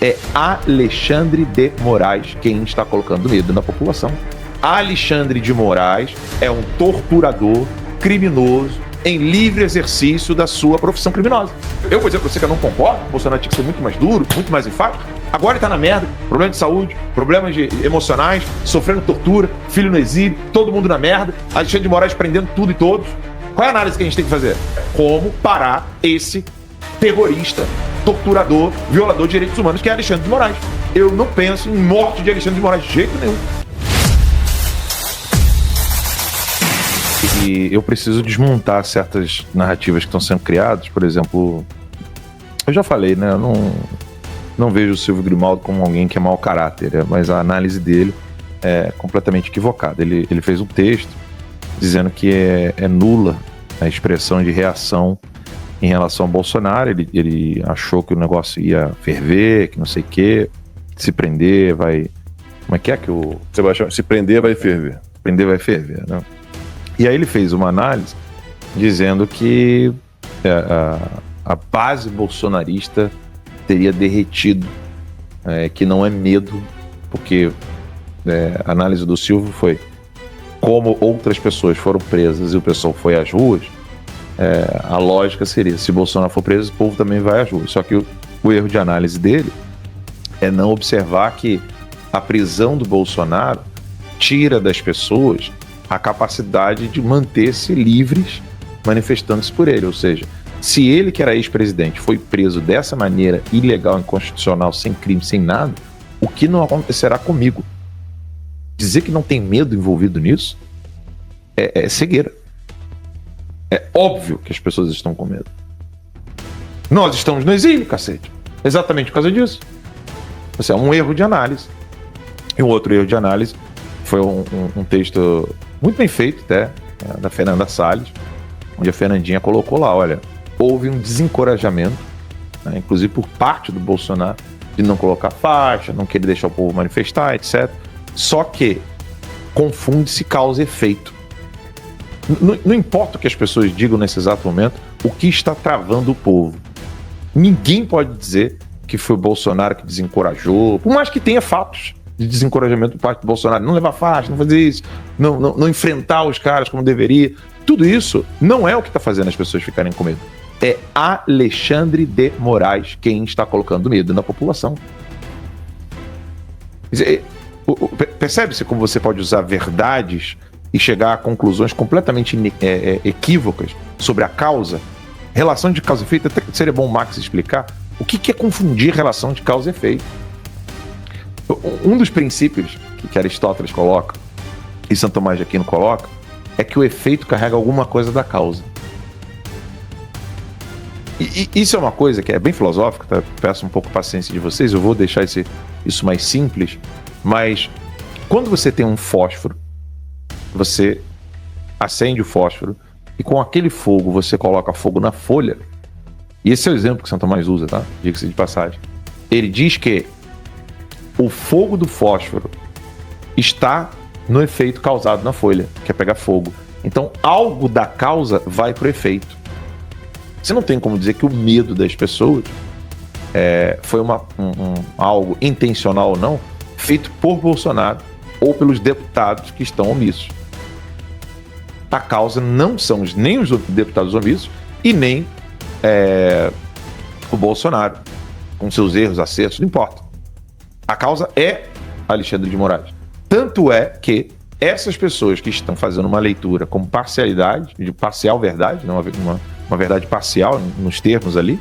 É Alexandre de Moraes quem está colocando medo na população. Alexandre de Moraes é um torturador, criminoso, em livre exercício da sua profissão criminosa. Eu vou dizer pra você que eu não concordo, o Bolsonaro tinha que ser muito mais duro, muito mais enfático. Agora ele tá na merda, problema de saúde, problemas emocionais, sofrendo tortura, filho no exílio, todo mundo na merda, Alexandre de Moraes prendendo tudo e todos. Qual é a análise que a gente tem que fazer? Como parar esse terrorista, torturador, violador de direitos humanos que é Alexandre de Moraes. Eu não penso em morte de Alexandre de Moraes de jeito nenhum. E eu preciso desmontar certas narrativas que estão sendo criadas. Por exemplo, eu já falei, né? Eu não vejo o Silvio Grimaldo como alguém que é mau caráter, mas a análise dele é completamente equivocada. Ele fez um texto dizendo que é nula a expressão de reação em relação ao Bolsonaro. Ele achou que o negócio ia ferver, que não sei o quê, se prender vai... Como é que o... Sebastião, se prender vai ferver. Prender vai ferver, né? E aí ele fez uma análise dizendo que a base bolsonarista teria derretido, que não é medo, porque a análise do Silvio foi como outras pessoas foram presas e o pessoal foi às ruas, a lógica seria, se Bolsonaro for preso, o povo também vai às ruas. Só que o erro de análise dele é não observar que a prisão do Bolsonaro tira das pessoas a capacidade de manter-se livres manifestando-se por ele. Ou seja, se ele, que era ex-presidente, foi preso dessa maneira ilegal, inconstitucional, sem crime, sem nada, o que não acontecerá comigo? Dizer que não tem medo envolvido nisso é cegueira. É óbvio que as pessoas estão com medo. Nós estamos no exílio, cacete. Exatamente por causa disso. Isso é um erro de análise. E um outro erro de análise foi um texto muito bem feito, até, da Fernanda Salles, onde a Fernandinha colocou lá, olha, houve um desencorajamento, né, inclusive por parte do Bolsonaro, de não colocar faixa, não querer deixar o povo manifestar, etc. Só que confunde-se causa e efeito. Não importa o que as pessoas digam nesse exato momento, o que está travando o povo. Ninguém pode dizer que foi o Bolsonaro que desencorajou, por mais que tenha fatos de desencorajamento por parte do Bolsonaro, não levar faixa, não fazer isso, não enfrentar os caras como deveria. Tudo isso não é o que está fazendo as pessoas ficarem com medo. É Alexandre de Moraes quem está colocando medo na população. Percebe-se como você pode usar verdades e chegar a conclusões completamente equívocas sobre a causa? Relação de causa e efeito, até seria bom o Max explicar o que é confundir relação de causa e efeito. Um dos princípios que Aristóteles coloca e Santo Tomás de Aquino coloca é que o efeito carrega alguma coisa da causa. E isso é uma coisa que é bem filosófica, tá? Peço um pouco de paciência de vocês, eu vou deixar isso mais simples, mas quando você tem um fósforo, você acende o fósforo e com aquele fogo você coloca fogo na folha, e esse é o exemplo que Santo Tomás usa, tá? Diga-se de passagem. Ele diz que o fogo do fósforo está no efeito causado na folha, que é pegar fogo. Então, algo da causa vai pro efeito. Você não tem como dizer que o medo das pessoas foi algo intencional ou não, feito por Bolsonaro ou pelos deputados que estão omissos. A causa não são nem os deputados omissos e nem o Bolsonaro, com seus erros, acertos, não importa. A causa é Alexandre de Moraes. Tanto é que essas pessoas que estão fazendo uma leitura com parcialidade, de parcial verdade, uma verdade parcial nos termos ali,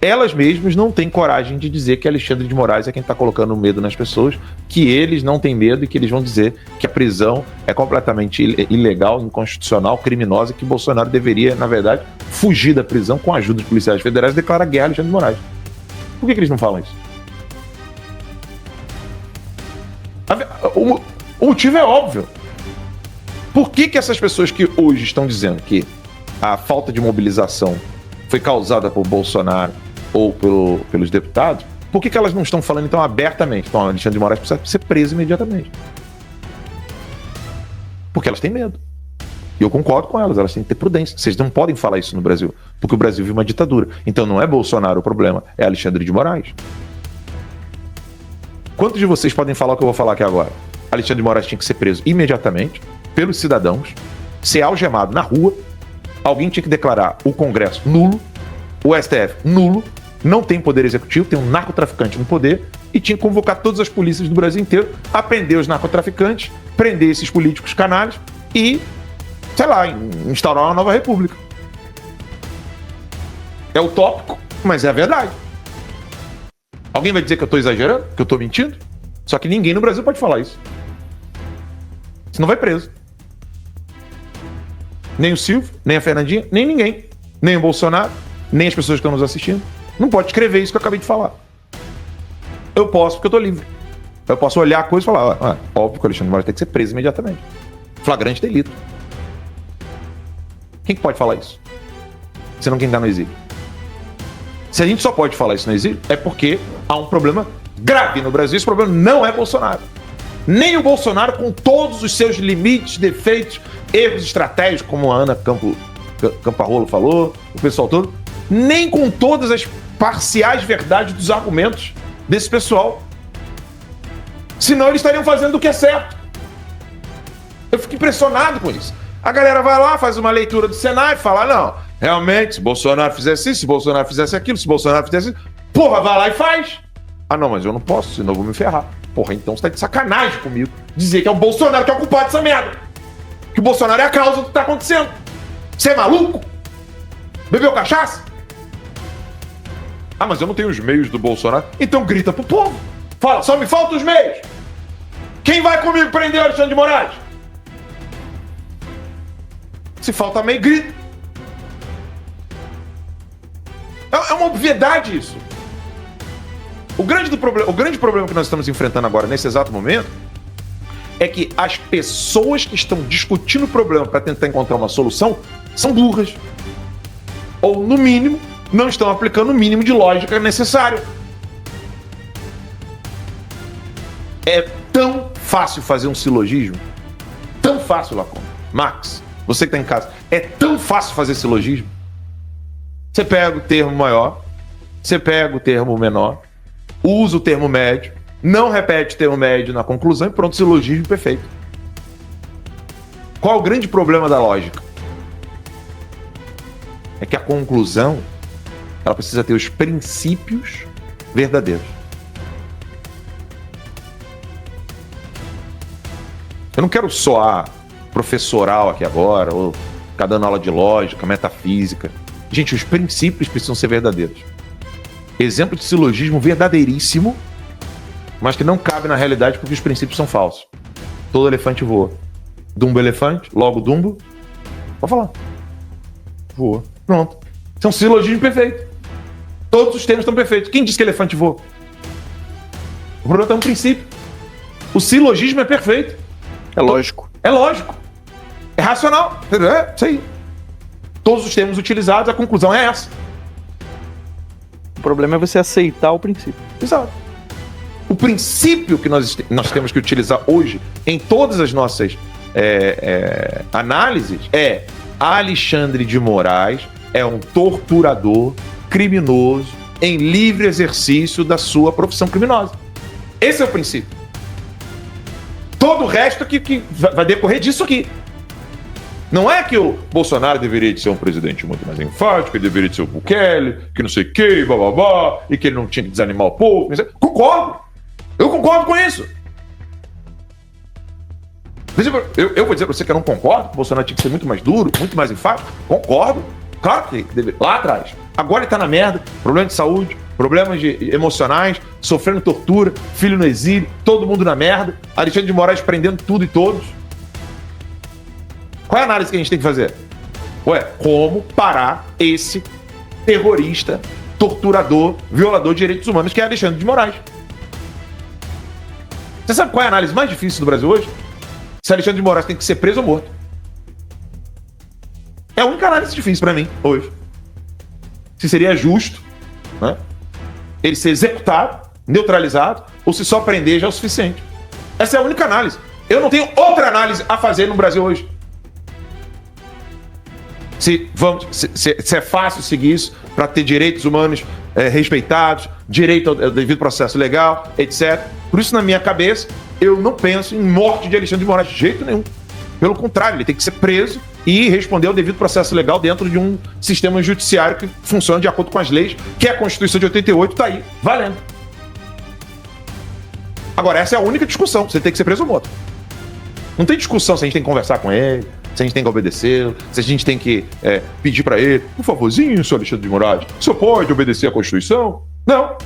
elas mesmas não têm coragem de dizer que Alexandre de Moraes é quem está colocando medo nas pessoas, que eles não têm medo e que eles vão dizer que a prisão é completamente ilegal, inconstitucional, criminosa, e que Bolsonaro deveria, na verdade, fugir da prisão com a ajuda dos policiais federais e declarar guerra a Alexandre de Moraes. Por que eles não falam isso? O motivo é óbvio. Por que essas pessoas que hoje estão dizendo que a falta de mobilização foi causada por Bolsonaro ou pelos deputados, por que elas não estão falando então abertamente? Então, Alexandre de Moraes precisa ser preso imediatamente. Porque elas têm medo. E eu concordo com elas têm que ter prudência. Vocês não podem falar isso no Brasil, porque o Brasil vive uma ditadura. Então não é Bolsonaro o problema, é Alexandre de Moraes. Quantos de vocês podem falar o que eu vou falar aqui agora? Alexandre de Moraes tinha que ser preso imediatamente pelos cidadãos, ser algemado na rua, alguém tinha que declarar o Congresso nulo, o STF nulo, não tem poder executivo, tem um narcotraficante no poder, e tinha que convocar todas as polícias do Brasil inteiro a prender os narcotraficantes, prender esses políticos canalhas e, sei lá, instaurar uma nova república. É utópico, mas é a verdade. Alguém vai dizer que eu tô exagerando? Que eu tô mentindo? Só que ninguém no Brasil pode falar isso. Senão vai preso. Nem o Silvio, nem a Fernandinha, nem ninguém. Nem o Bolsonaro, nem as pessoas que estão nos assistindo. Não pode escrever isso que eu acabei de falar. Eu posso, porque eu tô livre. Eu posso olhar a coisa e falar, óbvio que o Alexandre de Moraes tem que ser preso imediatamente. Flagrante delito. Quem que pode falar isso? Senão quem tá no exílio. Se a gente só pode falar isso no exílio, é porque há um problema grave no Brasil. Esse problema não é Bolsonaro. Nem o Bolsonaro, com todos os seus limites, defeitos, erros estratégicos, como a Ana Camparrolo falou, o pessoal todo, nem com todas as parciais verdades dos argumentos desse pessoal. Senão eles estariam fazendo o que é certo. Eu fico impressionado com isso. A galera vai lá, faz uma leitura do Senado e fala, não, realmente, se Bolsonaro fizesse isso, se Bolsonaro fizesse aquilo, se Bolsonaro fizesse isso, porra, vai lá e faz. Ah, não, mas eu não posso, senão eu vou me ferrar. Porra, então você tá de sacanagem comigo dizer que é o Bolsonaro que é o culpado dessa merda. Que o Bolsonaro é a causa do que tá acontecendo. Você é maluco? Bebeu cachaça? Ah, mas eu não tenho os meios do Bolsonaro. Então grita pro povo. Fala, só me faltam os meios. Quem vai comigo prender o Alexandre de Moraes? Se falta meio, grita. É uma obviedade isso. O grande problema que nós estamos enfrentando agora, nesse exato momento, é que as pessoas que estão discutindo o problema para tentar encontrar uma solução são burras. Ou, no mínimo, não estão aplicando o mínimo de lógica necessário. É tão fácil fazer um silogismo. Tão fácil, Lacombe. Max, você que está em casa. É tão fácil fazer silogismo. Você pega o termo maior, você pega o termo menor, usa o termo médio, não repete o termo médio na conclusão e pronto, silogismo perfeito. Qual é o grande problema da lógica? É que a conclusão, ela precisa ter os princípios verdadeiros. Eu não quero soar professoral aqui agora, ou ficar dando aula de lógica, metafísica. Gente, os princípios precisam ser verdadeiros. Exemplo de silogismo verdadeiríssimo, mas que não cabe na realidade porque os princípios são falsos. Todo elefante voa. Dumbo elefante, logo Dumbo. Pode falar. Voa. Pronto. Isso é um silogismo perfeito. Todos os termos estão perfeitos. Quem disse que elefante voa? O problema está no princípio. O silogismo é perfeito. É lógico. É lógico. É racional. É isso aí. Todos os termos utilizados, a conclusão é essa. O problema é você aceitar o princípio. Exato. O princípio que nós temos que utilizar hoje em todas as nossas análises é Alexandre de Moraes é um torturador criminoso em livre exercício da sua profissão criminosa. Esse é o princípio. Todo o resto que vai decorrer disso aqui. Não é que o Bolsonaro deveria de ser um presidente muito mais enfático, ele deveria de ser o Bukele, que não sei o que, bababá, e que ele não tinha que desanimar o povo. Concordo. Eu concordo com isso. Eu vou dizer pra você que eu não concordo, que o Bolsonaro tinha que ser muito mais duro, muito mais enfático. Concordo. Claro que deve. Lá atrás. Agora ele tá na merda, problema de saúde, problemas emocionais, sofrendo tortura, filho no exílio, todo mundo na merda, Alexandre de Moraes prendendo tudo e todos. Qual é a análise que a gente tem que fazer? Como parar esse terrorista, torturador, violador de direitos humanos que é Alexandre de Moraes? Você sabe qual é a análise mais difícil do Brasil hoje? Se Alexandre de Moraes tem que ser preso ou morto. É a única análise difícil pra mim, hoje. Se seria justo, né, ele ser executado, neutralizado, ou se só prender já é o suficiente. Essa é a única análise. Eu não tenho outra análise a fazer no Brasil hoje. Se é fácil seguir isso para ter direitos humanos respeitados, direito ao devido processo legal, etc. Por isso, na minha cabeça, eu não penso em morte de Alexandre de Moraes de jeito nenhum. Pelo contrário, ele tem que ser preso e responder ao devido processo legal dentro de um sistema judiciário que funciona de acordo com as leis, que a Constituição de 88 está aí, valendo. Agora, essa é a única discussão, se ele tem que ser preso ou morto. Não tem discussão se a gente tem que conversar com ele, se a gente tem que obedecer, se a gente tem que pedir para ele, por favorzinho, senhor Alexandre de Moraes, o senhor pode obedecer à Constituição? Não.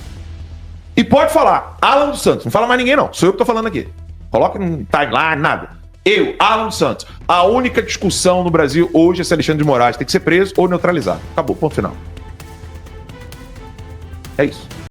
E pode falar, Alan dos Santos, não fala mais ninguém não, sou eu que tô falando aqui. Coloca no timeline, nada. Eu, Alan dos Santos, a única discussão no Brasil hoje é se Alexandre de Moraes tem que ser preso ou neutralizado. Acabou, ponto final. É isso.